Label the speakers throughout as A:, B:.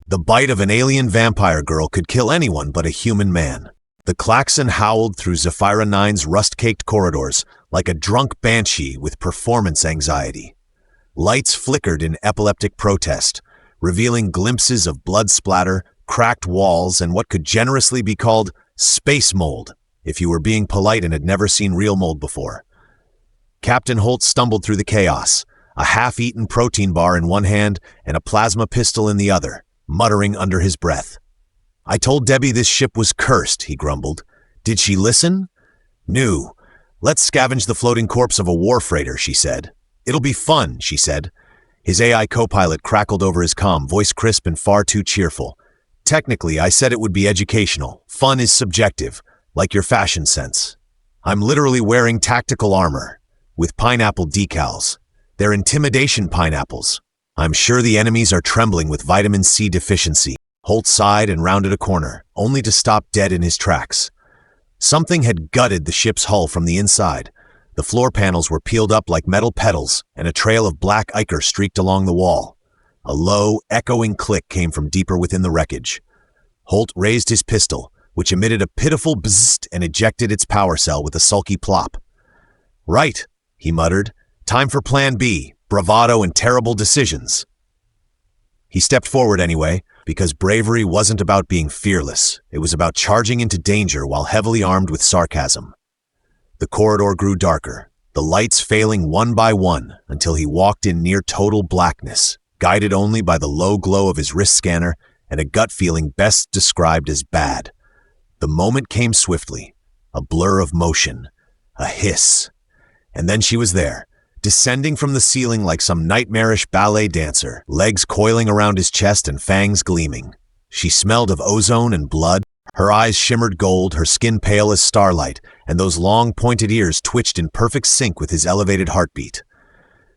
A: The bite of an alien vampire girl could kill anyone but a human man. The klaxon howled through Zephyra 9's rust-caked corridors like a drunk banshee with performance anxiety. Lights flickered in epileptic protest, revealing glimpses of blood splatter, cracked walls, and what could generously be called space mold, if you were being polite and had never seen real mold before. Captain Holt stumbled through the chaos, a half-eaten protein bar in one hand and a plasma pistol in the other, muttering under his breath. "I told Debbie this ship was cursed," he grumbled. "Did she listen?" "No. Let's scavenge the floating corpse of a war freighter," she said. "It'll be fun," she said. His AI co-pilot crackled over his comm, voice crisp and far too cheerful. "Technically, I said it would be educational. Fun is subjective, like your fashion sense. I'm literally wearing tactical armor, with pineapple decals. They're intimidation pineapples. I'm sure the enemies are trembling with vitamin C deficiency." Holt sighed and rounded a corner, only to stop dead in his tracks. Something had gutted the ship's hull from the inside. The floor panels were peeled up like metal petals, and a trail of black ichor streaked along the wall. A low, echoing click came from deeper within the wreckage. Holt raised his pistol, which emitted a pitiful bzzzt and ejected its power cell with a sulky plop. "Right," he muttered. "Time for Plan B, bravado and terrible decisions." He stepped forward anyway, because bravery wasn't about being fearless. It was about charging into danger while heavily armed with sarcasm. The corridor grew darker, the lights failing one by one until he walked in near total blackness, guided only by the low glow of his wrist scanner and a gut feeling best described as bad. The moment came swiftly, a blur of motion, a hiss, and then she was there, descending from the ceiling like some nightmarish ballet dancer, legs coiling around his chest and fangs gleaming. She smelled of ozone and blood. Her eyes shimmered gold, her skin pale as starlight, and those long, pointed ears twitched in perfect sync with his elevated heartbeat.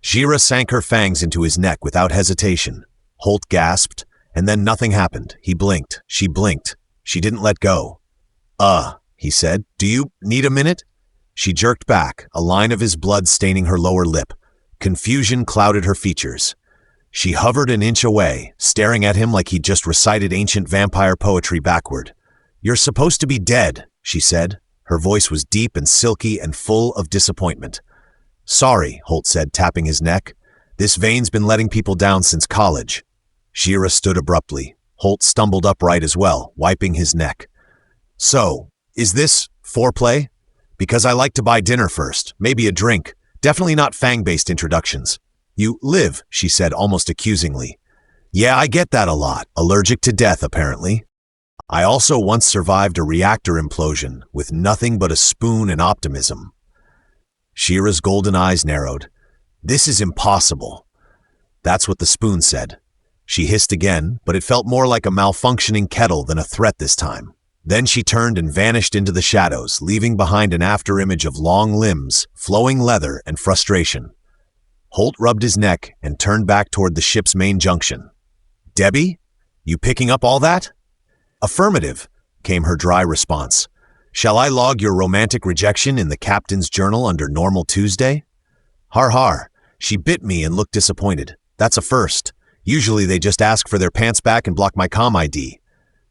A: Xira sank her fangs into his neck without hesitation. Holt gasped, and then nothing happened. He blinked. She blinked. She didn't let go. He said. "Do you need a minute?" She jerked back, a line of his blood staining her lower lip. Confusion clouded her features. She hovered an inch away, staring at him like he'd just recited ancient vampire poetry backward. "You're supposed to be dead," she said. Her voice was deep and silky and full of disappointment. "Sorry," Holt said, tapping his neck. "This vein's been letting people down since college." Xira stood abruptly. Holt stumbled upright as well, wiping his neck. "So, is this foreplay? Because I like to buy dinner first, maybe a drink. Definitely not fang-based introductions." "You live," she said almost accusingly. "Yeah, I get that a lot. Allergic to death, apparently. I also once survived a reactor implosion with nothing but a spoon and optimism." Shira's golden eyes narrowed. "This is impossible." "That's what the spoon said." She hissed again, but it felt more like a malfunctioning kettle than a threat this time. Then she turned and vanished into the shadows, leaving behind an afterimage of long limbs, flowing leather, and frustration. Holt rubbed his neck and turned back toward the ship's main junction. "Debbie? You picking up all that?" "Affirmative," came her dry response. "Shall I log your romantic rejection in the captain's journal under Normal Tuesday?" "Har har." She bit me and looked disappointed. "That's a first. Usually they just ask for their pants back and block my comm ID.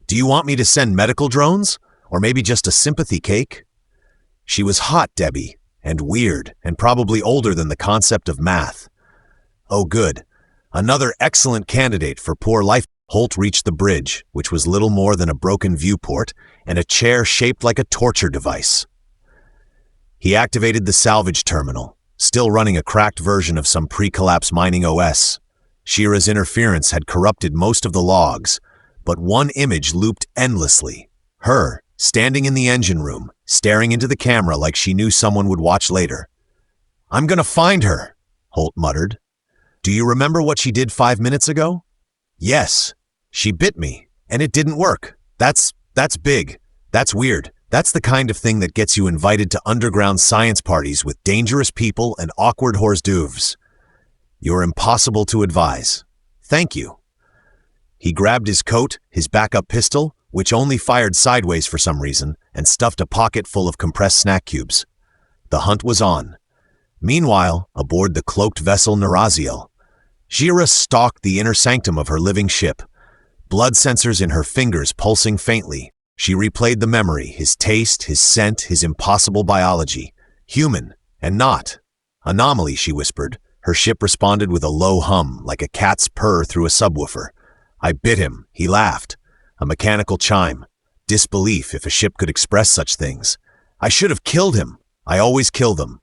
A: Do you want me to send medical drones? Or maybe just a sympathy cake?" She was hot, Debbie, and weird, and probably older than the concept of math. Oh, good. Another excellent candidate for poor life. Holt reached the bridge, which was little more than a broken viewport, and a chair shaped like a torture device. He activated the salvage terminal, still running a cracked version of some pre-collapse mining OS. Shira's interference had corrupted most of the logs, but one image looped endlessly. Her, standing in the engine room, staring into the camera like she knew someone would watch later. "I'm gonna find her," Holt muttered. "Do you remember what she did 5 minutes ago?" "Yes. She bit me, and it didn't work. That's big. That's weird. That's the kind of thing that gets you invited to underground science parties with dangerous people and awkward hors d'oeuvres. You're impossible to advise. Thank you." He grabbed his coat, his backup pistol, which only fired sideways for some reason, and stuffed a pocket full of compressed snack cubes. The hunt was on. Meanwhile, aboard the cloaked vessel Naraziel, Xira stalked the inner sanctum of her living ship. blood sensors in her fingers pulsing faintly. She replayed the memory, his taste, his scent, his impossible biology. Human, and not. Anomaly, she whispered. Her ship responded with a low hum, like a cat's purr through a subwoofer. I bit him. He laughed. A mechanical chime. Disbelief, if a ship could express such things. I should have killed him. I always kill them.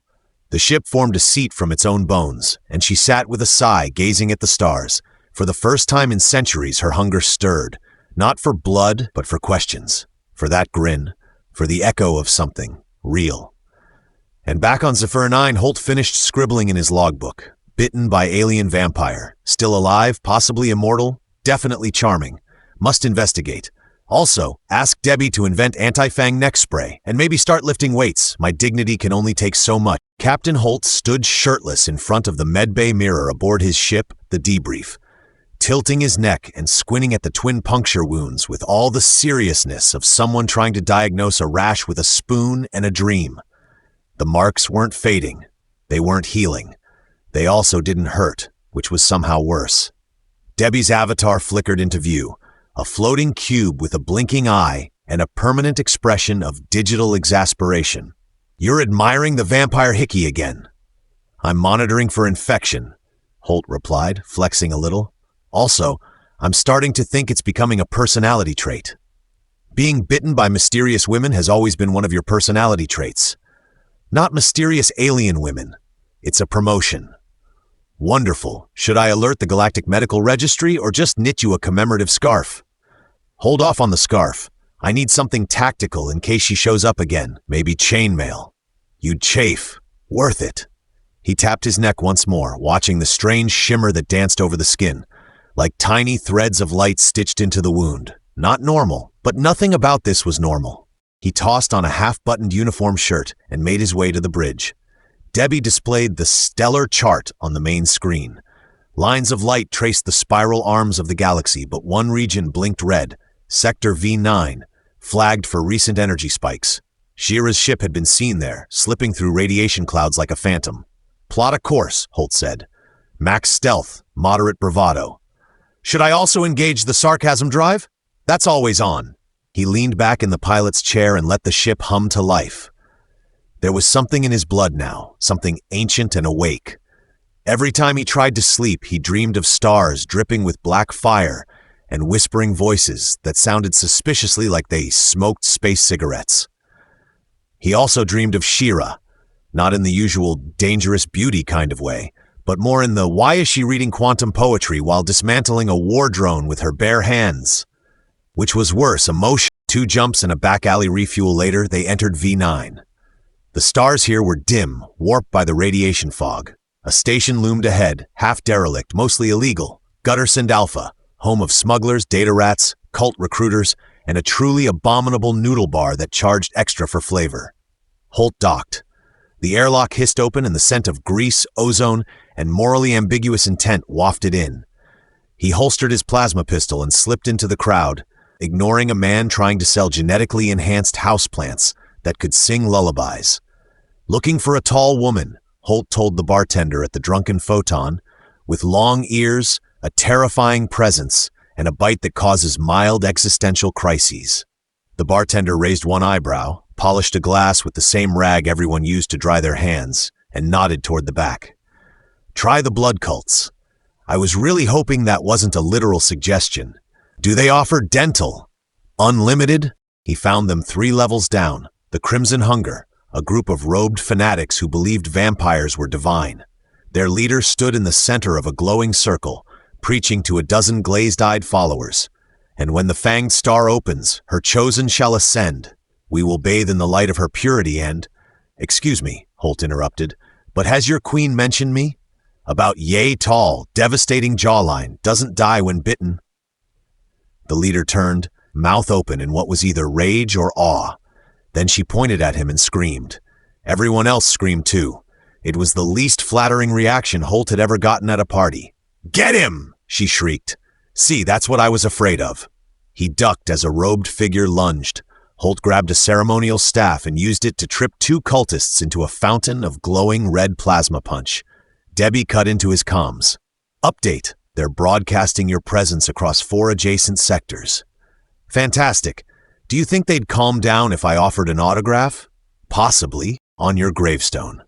A: The ship formed a seat from its own bones, and she sat with a sigh, gazing at the stars. For the first time in centuries, her hunger stirred. Not for blood, but for questions. For that grin. For the echo of something real. And back on Zephyr 9, Holt finished scribbling in his logbook. Bitten by alien vampire. Still alive, possibly immortal, definitely charming. Must investigate. Also, ask Debbie to invent anti-fang neck spray, and maybe start lifting weights. My dignity can only take so much. Captain Holt stood shirtless in front of the medbay mirror aboard his ship, the Debrief, tilting his neck and squinting at the twin puncture wounds with all the seriousness of someone trying to diagnose a rash with a spoon and a dream. The marks weren't fading. They weren't healing. They also didn't hurt, which was somehow worse. Debbie's avatar flickered into view, a floating cube with a blinking eye and a permanent expression of digital exasperation. You're admiring the vampire hickey again. I'm monitoring for infection, Holt replied, flexing a little. Also, I'm starting to think it's becoming a personality trait. Being bitten by mysterious women has always been one of your personality traits. Not mysterious alien women. It's a promotion. Wonderful. Should I alert the Galactic Medical Registry or just knit you a commemorative scarf? Hold off on the scarf. I need something tactical in case she shows up again. Maybe chainmail. You'd chafe. Worth it. He tapped his neck once more, watching the strange shimmer that danced over the skin, like tiny threads of light stitched into the wound. Not normal, but nothing about this was normal. He tossed on a half-buttoned uniform shirt and made his way to the bridge. Debbie displayed the stellar chart on the main screen. Lines of light traced the spiral arms of the galaxy, but one region blinked red, Sector V9, flagged for recent energy spikes. Xira's ship had been seen there, slipping through radiation clouds like a phantom. Plot a course, Holt said. Max stealth, moderate bravado. Should I also engage the sarcasm drive? That's always on. He leaned back in the pilot's chair and let the ship hum to life. There was something in his blood now, something ancient and awake. Every time he tried to sleep, he dreamed of stars dripping with black fire and whispering voices that sounded suspiciously like they smoked space cigarettes. He also dreamed of Xira, not in the usual dangerous beauty kind of way, but more in the why is she reading quantum poetry while dismantling a war drone with her bare hands? Which was worse, emotion. 2 jumps and a back alley refuel later, they entered V9. The stars here were dim, warped by the radiation fog. A station loomed ahead, half derelict, mostly illegal. Guttersund Alpha, home of smugglers, data rats, cult recruiters, and a truly abominable noodle bar that charged extra for flavor. Holt docked. The airlock hissed open and the scent of grease, ozone, and morally ambiguous intent wafted in. He holstered his plasma pistol and slipped into the crowd, ignoring a man trying to sell genetically enhanced houseplants that could sing lullabies. Looking for a tall woman, Holt told the bartender at the Drunken Photon, with long ears, a terrifying presence, and a bite that causes mild existential crises. The bartender raised one eyebrow, polished a glass with the same rag everyone used to dry their hands, and nodded toward the back. Try the blood cults. I was really hoping that wasn't a literal suggestion. Do they offer dental? Unlimited? He found them 3 levels down. The Crimson Hunger, a group of robed fanatics who believed vampires were divine. Their leader stood in the center of a glowing circle, preaching to a dozen glazed-eyed followers. And when the fanged star opens, her chosen shall ascend. We will bathe in the light of her purity and— Excuse me, Holt interrupted, but has your queen mentioned me? About yay tall, devastating jawline, doesn't die when bitten. The leader turned, mouth open in what was either rage or awe. Then she pointed at him and screamed. Everyone else screamed too. It was the least flattering reaction Holt had ever gotten at a party. Get him! She shrieked. See, that's what I was afraid of. He ducked as a robed figure lunged. Holt grabbed a ceremonial staff and used it to trip 2 cultists into a fountain of glowing red plasma punch. Debbie cut into his comms. Update. They're broadcasting your presence across 4 adjacent sectors. Fantastic. Do you think they'd calm down if I offered an autograph? Possibly, on your gravestone.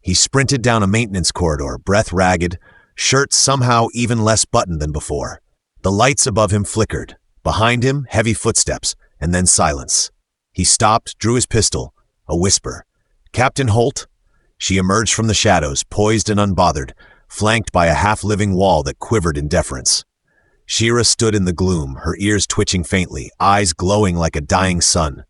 A: He sprinted down a maintenance corridor, breath ragged, shirt somehow even less buttoned than before. The lights above him flickered. Behind him, heavy footsteps, and then silence. He stopped, drew his pistol. A whisper. "Captain Holt?" She emerged from the shadows, poised and unbothered, flanked by a half-living wall that quivered in deference. Xira stood in the gloom, her ears twitching faintly, eyes glowing like a dying sun.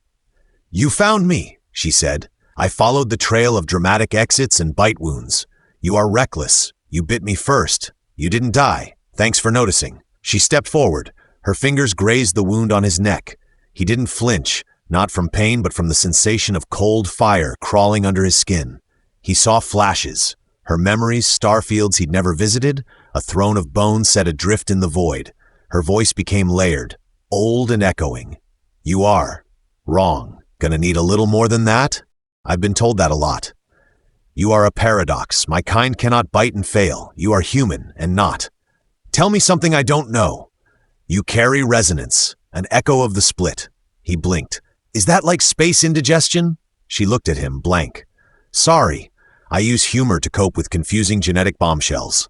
A: "You found me," she said. "I followed the trail of dramatic exits and bite wounds. You are reckless. You bit me first. You didn't die. Thanks for noticing." She stepped forward. Her fingers grazed the wound on his neck. He didn't flinch, not from pain but from the sensation of cold fire crawling under his skin. He saw flashes. Her memories, starfields he'd never visited, a throne of bones set adrift in the void. Her voice became layered, old and echoing. "You are wrong. Gonna need a little more than that? I've been told that a lot. You are a paradox. My kind cannot bite and fail. You are human and not. Tell me something I don't know. You carry resonance, an echo of the split." He blinked. "Is that like space indigestion?" She looked at him, blank. "Sorry. I use humor to cope with confusing genetic bombshells."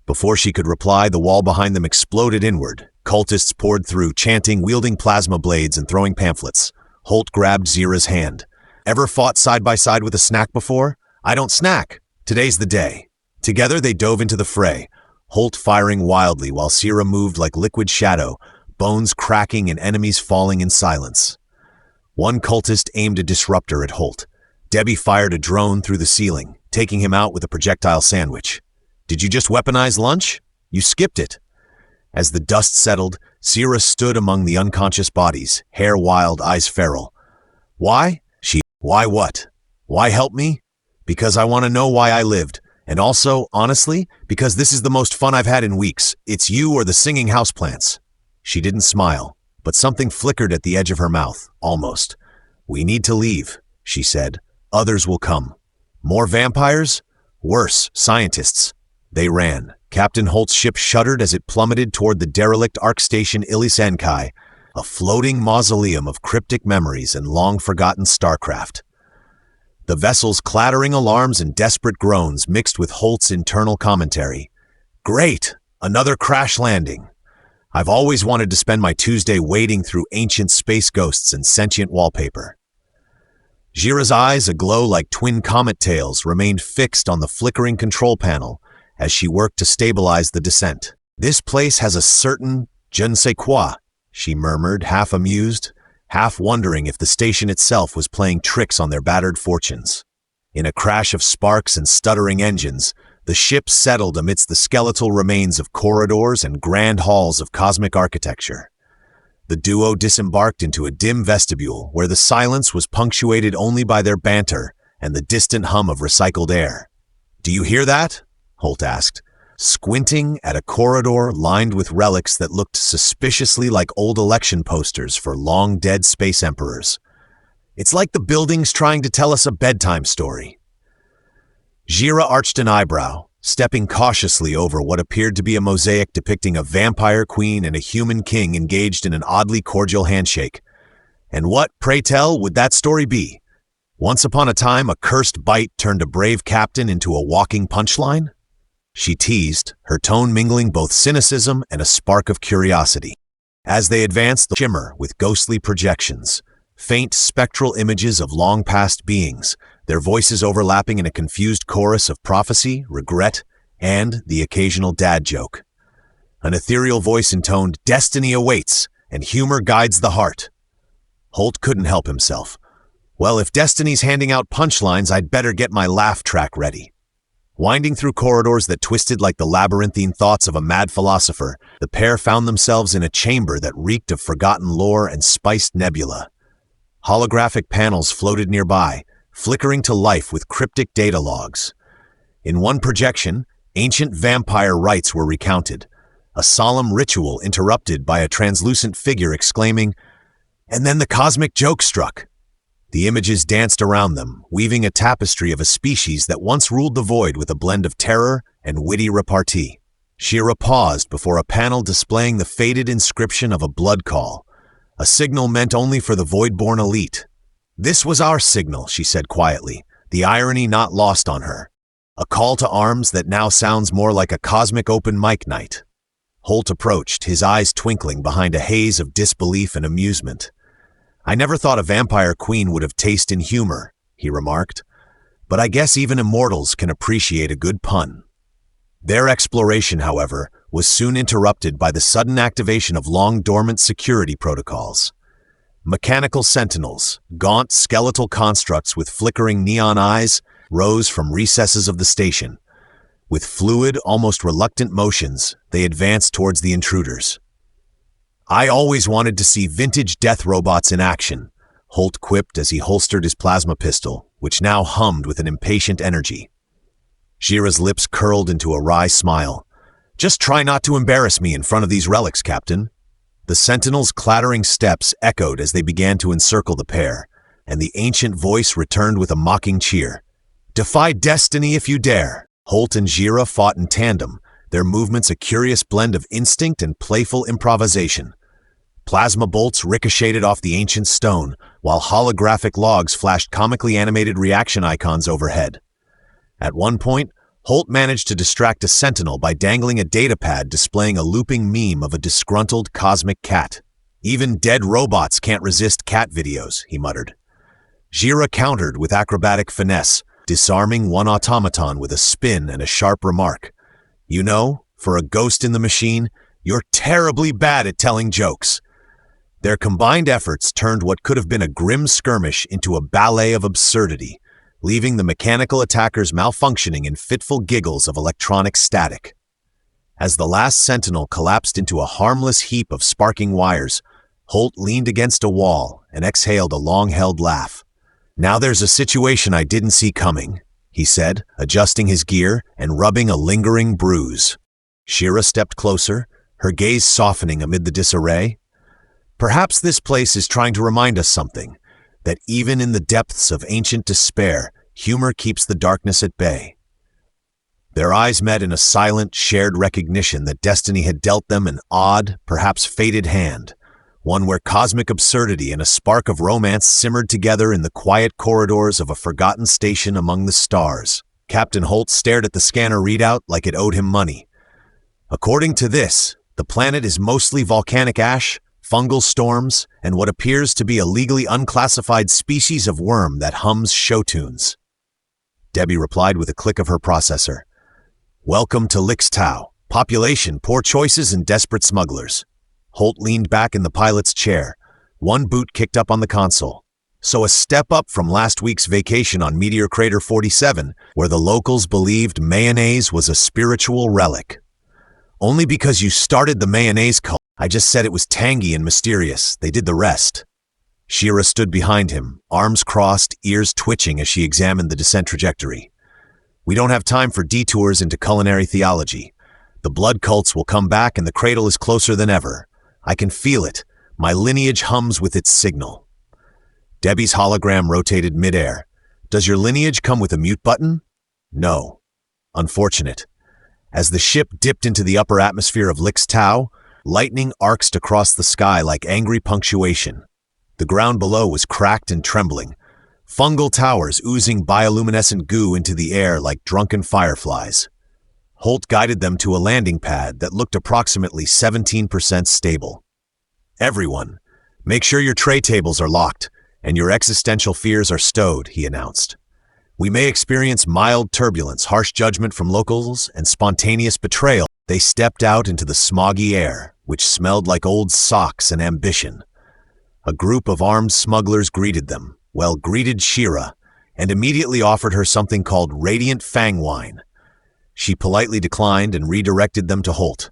A: Before she could reply, the wall behind them exploded inward. Cultists poured through, chanting, wielding plasma blades and throwing pamphlets. Holt grabbed Xira's hand. "Ever fought side by side with a snack before? I don't snack. Today's the day." Together they dove into the fray, Holt firing wildly while Xira moved like liquid shadow, bones cracking and enemies falling in silence. One cultist aimed a disruptor at Holt. Debbie fired a drone through the ceiling, taking him out with a projectile sandwich. "Did you just weaponize lunch? You skipped it." As the dust settled, Xira stood among the unconscious bodies, hair wild, eyes feral. "Why?" "Why what? Why help me? Because I want to know why I lived. And also, honestly, because this is the most fun I've had in weeks. It's you or the singing houseplants." She didn't smile, but something flickered at the edge of her mouth, almost. "We need to leave," she said. "Others will come. More vampires? Worse, scientists." They ran. Captain Holt's ship shuddered as it plummeted toward the derelict Ark Station Ilisankai, a floating mausoleum of cryptic memories and long-forgotten starcraft. The vessel's clattering alarms and desperate groans mixed with Holt's internal commentary. "Great! Another crash landing. I've always wanted to spend my Tuesday wading through ancient space ghosts and sentient wallpaper." Xira's eyes, aglow like twin comet tails, remained fixed on the flickering control panel as she worked to stabilize the descent. "This place has a certain je ne sais quoi," she murmured, half amused, half wondering if the station itself was playing tricks on their battered fortunes. In a crash of sparks and stuttering engines, the ship settled amidst the skeletal remains of corridors and grand halls of cosmic architecture. The duo disembarked into a dim vestibule where the silence was punctuated only by their banter and the distant hum of recycled air. "Do you hear that?" Holt asked, squinting at a corridor lined with relics that looked suspiciously like old election posters for long-dead space emperors. "It's like the building's trying to tell us a bedtime story." Xira arched an eyebrow, stepping cautiously over what appeared to be a mosaic depicting a vampire queen and a human king engaged in an oddly cordial handshake. "And what, pray tell, would that story be? Once upon a time, a cursed bite turned a brave captain into a walking punchline?" She teased, her tone mingling both cynicism and a spark of curiosity. As they advanced, the shimmer with ghostly projections, faint spectral images of long-past beings, their voices overlapping in a confused chorus of prophecy, regret, and the occasional dad joke. An ethereal voice intoned, "Destiny awaits, and humor guides the heart." Holt couldn't help himself. "Well, if Destiny's handing out punchlines, I'd better get my laugh track ready." Winding through corridors that twisted like the labyrinthine thoughts of a mad philosopher, the pair found themselves in a chamber that reeked of forgotten lore and spiced nebula. Holographic panels floated nearby, flickering to life with cryptic data logs. In one projection, ancient vampire rites were recounted, a solemn ritual interrupted by a translucent figure exclaiming, "And then the cosmic joke struck." The images danced around them, weaving a tapestry of a species that once ruled the void with a blend of terror and witty repartee. Xira paused before a panel displaying the faded inscription of a blood call, a signal meant only for the Voidborn elite. "This was our signal," she said quietly, the irony not lost on her. "A call to arms that now sounds more like a cosmic open mic night." Holt approached, his eyes twinkling behind a haze of disbelief and amusement. "I never thought a vampire queen would have taste in humor," he remarked, "but I guess even immortals can appreciate a good pun." Their exploration, however, was soon interrupted by the sudden activation of long-dormant security protocols. Mechanical sentinels, gaunt skeletal constructs with flickering neon eyes, rose from recesses of the station. With fluid, almost reluctant motions, they advanced towards the intruders. "I always wanted to see vintage death robots in action," Holt quipped as he holstered his plasma pistol, which now hummed with an impatient energy. Xira's lips curled into a wry smile. "Just try not to embarrass me in front of these relics, Captain." The sentinels' clattering steps echoed as they began to encircle the pair, and the ancient voice returned with a mocking cheer. "Defy destiny if you dare." Holt and Xira fought in tandem, their movements a curious blend of instinct and playful improvisation. Plasma bolts ricocheted off the ancient stone, while holographic logs flashed comically animated reaction icons overhead. At one point, Holt managed to distract a sentinel by dangling a datapad displaying a looping meme of a disgruntled cosmic cat. "Even dead robots can't resist cat videos," he muttered. Xira countered with acrobatic finesse, disarming one automaton with a spin and a sharp remark. "You know, for a ghost in the machine, you're terribly bad at telling jokes." Their combined efforts turned what could have been a grim skirmish into a ballet of absurdity, leaving the mechanical attackers malfunctioning in fitful giggles of electronic static. As the last sentinel collapsed into a harmless heap of sparking wires, Holt leaned against a wall and exhaled a long-held laugh. "Now there's a situation I didn't see coming," he said, adjusting his gear and rubbing a lingering bruise. Xira stepped closer, her gaze softening amid the disarray. "Perhaps this place is trying to remind us something, that even in the depths of ancient despair, humor keeps the darkness at bay." Their eyes met in a silent, shared recognition that destiny had dealt them an odd, perhaps fated hand, one where cosmic absurdity and a spark of romance simmered together in the quiet corridors of a forgotten station among the stars. Captain Holt stared at the scanner readout like it owed him money. "According to this, the planet is mostly volcanic ash, fungal storms, and what appears to be a legally unclassified species of worm that hums show tunes." Debbie replied with a click of her processor. "Welcome to Lixtau. Population, poor choices, and desperate smugglers." Holt leaned back in the pilot's chair, one boot kicked up on the console. "So a step up from last week's vacation on Meteor Crater 47, where the locals believed mayonnaise was a spiritual relic. Only because you started the mayonnaise cult. I just said it was tangy and mysterious. They did the rest." Xira stood behind him, arms crossed, ears twitching as she examined the descent trajectory. "We don't have time for detours into culinary theology. The blood cults will come back and the cradle is closer than ever. I can feel it. My lineage hums with its signal." Debbie's hologram rotated midair. "Does your lineage come with a mute button?" "No." "Unfortunate." As the ship dipped into the upper atmosphere of Lixtau, lightning arced across the sky like angry punctuation. The ground below was cracked and trembling, fungal towers oozing bioluminescent goo into the air like drunken fireflies. Holt guided them to a landing pad that looked approximately 17% stable. "Everyone, make sure your tray tables are locked and your existential fears are stowed," he announced. "We may experience mild turbulence, harsh judgment from locals, and spontaneous betrayal." They stepped out into the smoggy air, which smelled like old socks and ambition. A group of armed smugglers greeted them, greeted Xira, and immediately offered her something called Radiant Fang Wine. She politely declined and redirected them to Holt.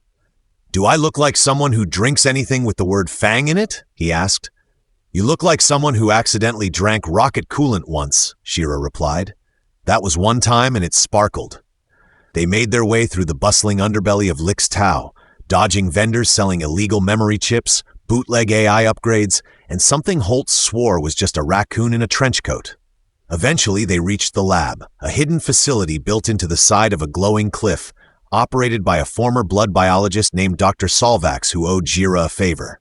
A: "Do I look like someone who drinks anything with the word fang in it?" he asked. "You look like someone who accidentally drank rocket coolant once," Xira replied. "That was one time and it sparkled." They made their way through the bustling underbelly of Lixtau, dodging vendors selling illegal memory chips, bootleg AI upgrades, and something Holt swore was just a raccoon in a trench coat. Eventually, they reached the lab, a hidden facility built into the side of a glowing cliff, operated by a former blood biologist named Dr. Solvax who owed Xira a favor.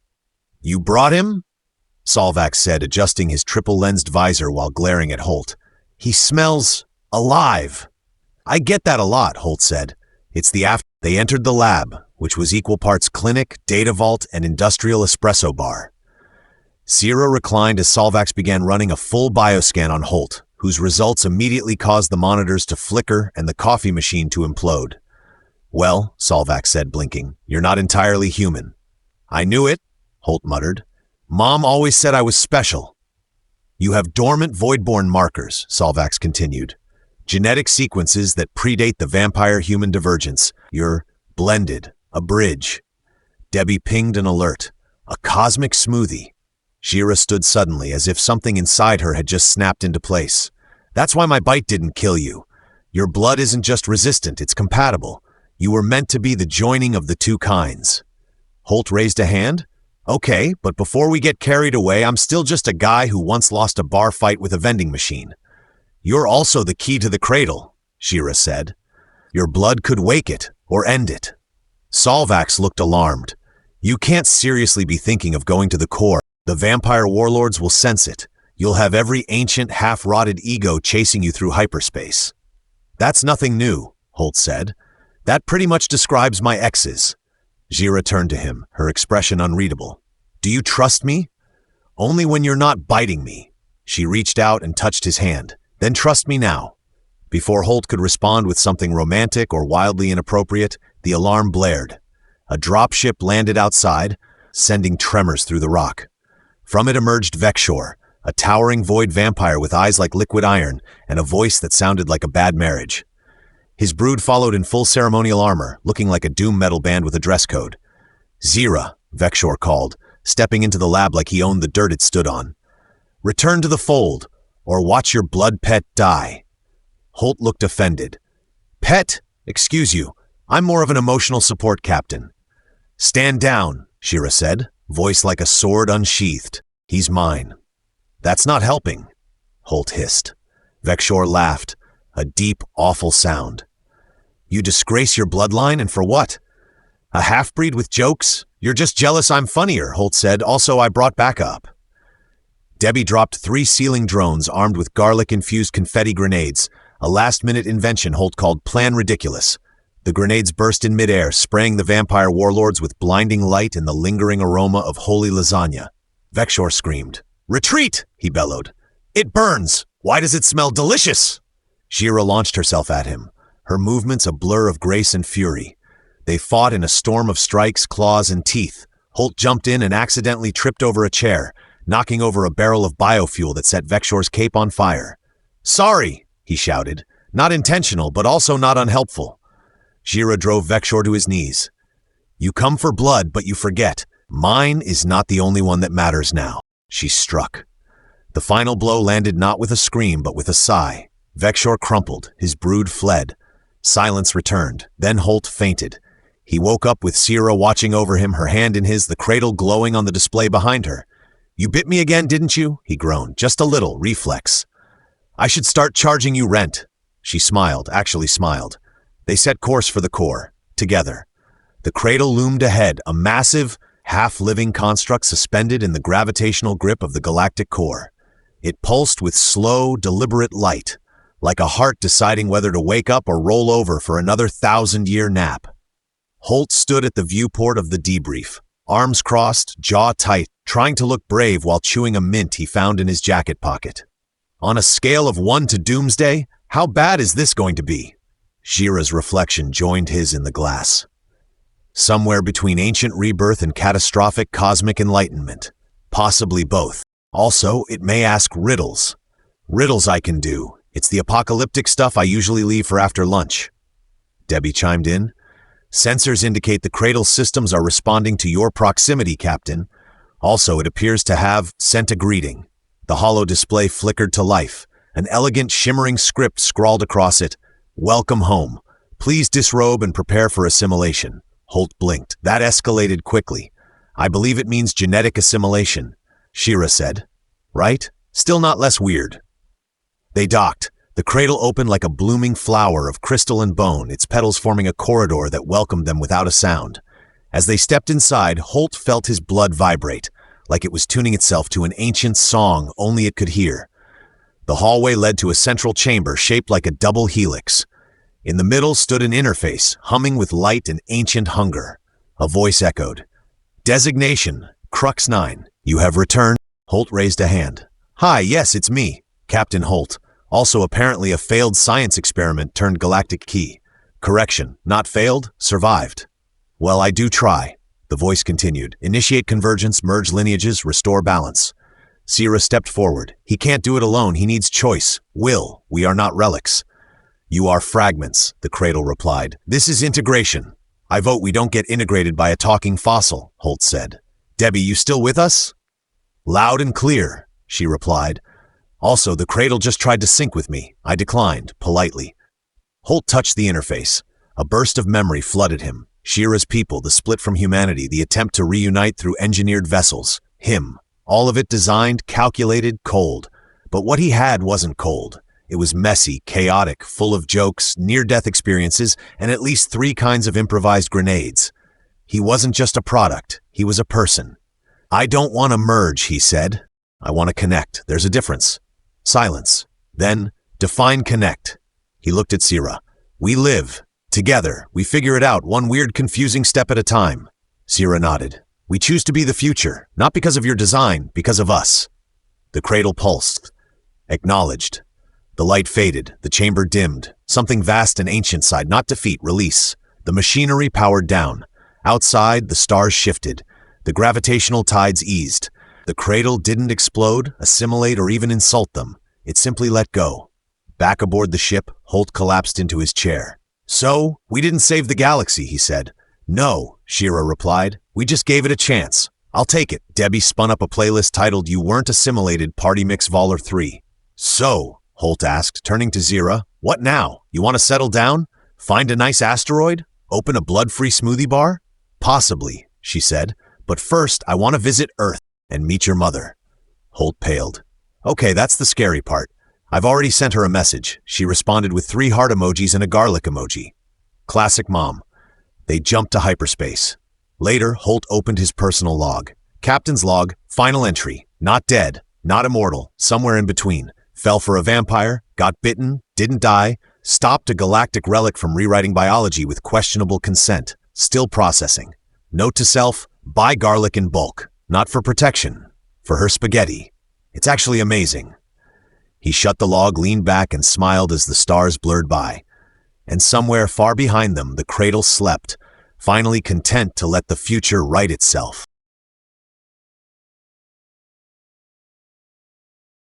A: "You brought him?" Solvax said, adjusting his triple-lensed visor while glaring at Holt. "He smells alive." "I get that a lot," Holt said. "It's the after." They entered the lab, which was equal parts clinic, data vault, and industrial espresso bar. Xira reclined as Solvax began running a full bioscan on Holt, whose results immediately caused the monitors to flicker and the coffee machine to implode. "Well," Solvax said, blinking, "you're not entirely human." "I knew it," Holt muttered. "Mom always said I was special." "You have dormant void-born markers," Solvax continued. "Genetic sequences that predate the vampire-human divergence. You're blended, a bridge." Debbie pinged an alert. A cosmic smoothie. Xira stood suddenly, as if something inside her had just snapped into place. "That's why my bite didn't kill you. Your blood isn't just resistant, it's compatible. You were meant to be the joining of the two kinds." Holt raised a hand. "Okay, but before we get carried away, I'm still just a guy who once lost a bar fight with a vending machine." "You're also the key to the cradle," Xira said. "Your blood could wake it, or end it." Solvax looked alarmed. "You can't seriously be thinking of going to the core. The vampire warlords will sense it. You'll have every ancient, half-rotted ego chasing you through hyperspace." "That's nothing new," Holt said. "That pretty much describes my exes." Xira turned to him, her expression unreadable. "Do you trust me?" "Only when you're not biting me." She reached out and touched his hand. "Then trust me now." Before Holt could respond with something romantic or wildly inappropriate, the alarm blared. A dropship landed outside, sending tremors through the rock. From it emerged Vexor, a towering void vampire with eyes like liquid iron and a voice that sounded like a bad marriage. His brood followed in full ceremonial armor, looking like a doom metal band with a dress code. "Xira," Vexor called, stepping into the lab like he owned the dirt it stood on. "Return to the fold, or watch your blood pet die." Holt looked offended. "Pet? Excuse you. I'm more of an emotional support captain." "Stand down," Xira said, voice like a sword unsheathed. "He's mine." "That's not helping," Holt hissed. Vexor laughed, a deep, awful sound. "You disgrace your bloodline, and for what? A half-breed with jokes? You're just jealous I'm funnier," Holt said. "Also, I brought backup." Debbie dropped 3 ceiling drones armed with garlic-infused confetti grenades, a last-minute invention Holt called Plan Ridiculous. The grenades burst in midair, spraying the vampire warlords with blinding light and the lingering aroma of holy lasagna. Vexor screamed. "Retreat!" he bellowed. "It burns! Why does it smell delicious?" Xira launched herself at him, her movements a blur of grace and fury. They fought in a storm of strikes, claws, and teeth. Holt jumped in and accidentally tripped over a chair, knocking over a barrel of biofuel that set Vexor's cape on fire. "Sorry!" he shouted. "Not intentional, but also not unhelpful." Xira drove Vexor to his knees. "You come for blood, but you forget. Mine is not the only one that matters now." She struck. The final blow landed not with a scream, but with a sigh. Vexor crumpled, his brood fled. Silence returned. Then Holt fainted. He woke up with Xira watching over him, her hand in his, the cradle glowing on the display behind her. "You bit me again, didn't you?" he groaned. "Just a little, reflex." "I should start charging you rent." She smiled, actually smiled. They set course for the core, together. The cradle loomed ahead, a massive, half-living construct suspended in the gravitational grip of the galactic core. It pulsed with slow, deliberate light, like a heart deciding whether to wake up or roll over for another 1,000-year nap. Holt stood at the viewport of the debrief, arms crossed, jaw tight, trying to look brave while chewing a mint he found in his jacket pocket. On a scale of 1 to doomsday, how bad is this going to be? Xira's reflection joined his in the glass. Somewhere between ancient rebirth and catastrophic cosmic enlightenment. Possibly both. Also, it may ask riddles. Riddles I can do. It's the apocalyptic stuff I usually leave for after lunch. Debbie chimed in. Sensors indicate the cradle systems are responding to your proximity, Captain. Also, it appears to have sent a greeting. The hollow display flickered to life. An elegant, shimmering script scrawled across it. Welcome home. Please disrobe and prepare for assimilation. Holt blinked. That escalated quickly. I believe it means genetic assimilation, Xira said. Right? Still not less weird. They docked. The cradle opened like a blooming flower of crystal and bone, its petals forming a corridor that welcomed them without a sound. As they stepped inside, Holt felt his blood vibrate, like it was tuning itself to an ancient song only it could hear. The hallway led to a central chamber shaped like a double helix. In the middle stood an interface, humming with light and ancient hunger. A voice echoed. "Designation, Crux 9. You have returned." Holt raised a hand. "Hi, yes, it's me, Captain Holt. Also apparently a failed science experiment turned galactic key. Correction, not failed, survived." "Well, I do try," the voice continued. "Initiate convergence, merge lineages, restore balance." Xira stepped forward. "He can't do it alone. He needs choice, will. We are not relics." "You are fragments," the cradle replied. "This is integration." "I vote we don't get integrated by a talking fossil," Holt said. "Debbie, you still with us?" "Loud and clear," she replied. "Also, the cradle just tried to sync with me. I declined, politely." Holt touched the interface. A burst of memory flooded him. Xira's people, the split from humanity, the attempt to reunite through engineered vessels. Him. All of it designed, calculated, cold. But what he had wasn't cold. It was messy, chaotic, full of jokes, near-death experiences, and at least 3 kinds of improvised grenades. He wasn't just a product. He was a person. "I don't want to merge," he said. "I want to connect. There's a difference." Silence. Then, define connect. He looked at Xira. "We live. Together. We figure it out, one weird, confusing step at a time." Xira nodded. "We choose to be the future, not because of your design, because of us." The cradle pulsed. Acknowledged. The light faded, the chamber dimmed. Something vast and ancient sighed, not defeat, release. The machinery powered down. Outside, the stars shifted. The gravitational tides eased. The cradle didn't explode, assimilate, or even insult them. It simply let go. Back aboard the ship, Holt collapsed into his chair. "So, we didn't save the galaxy," he said. "No," Xira replied. "We just gave it a chance. I'll take it." Debbie spun up a playlist titled "You Weren't Assimilated, Party Mix Voller 3. "So," Holt asked, turning to Xira, "what now? You want to settle down? Find a nice asteroid? Open a blood-free smoothie bar?" "Possibly," she said. "But first, I want to visit Earth and meet your mother." Holt paled. "Okay, that's the scary part. I've already sent her a message." She responded with 3 heart emojis and a garlic emoji. Classic mom. They jumped to hyperspace. Later, Holt opened his personal log. Captain's log, final entry. Not dead, not immortal, somewhere in between. Fell for a vampire, got bitten, didn't die, stopped a galactic relic from rewriting biology with questionable consent. Still processing. Note to self, buy garlic in bulk. Not for protection, for her spaghetti. It's actually amazing. He shut the log, leaned back, and smiled as the stars blurred by. And somewhere far behind them, the cradle slept, finally content to let the future right itself.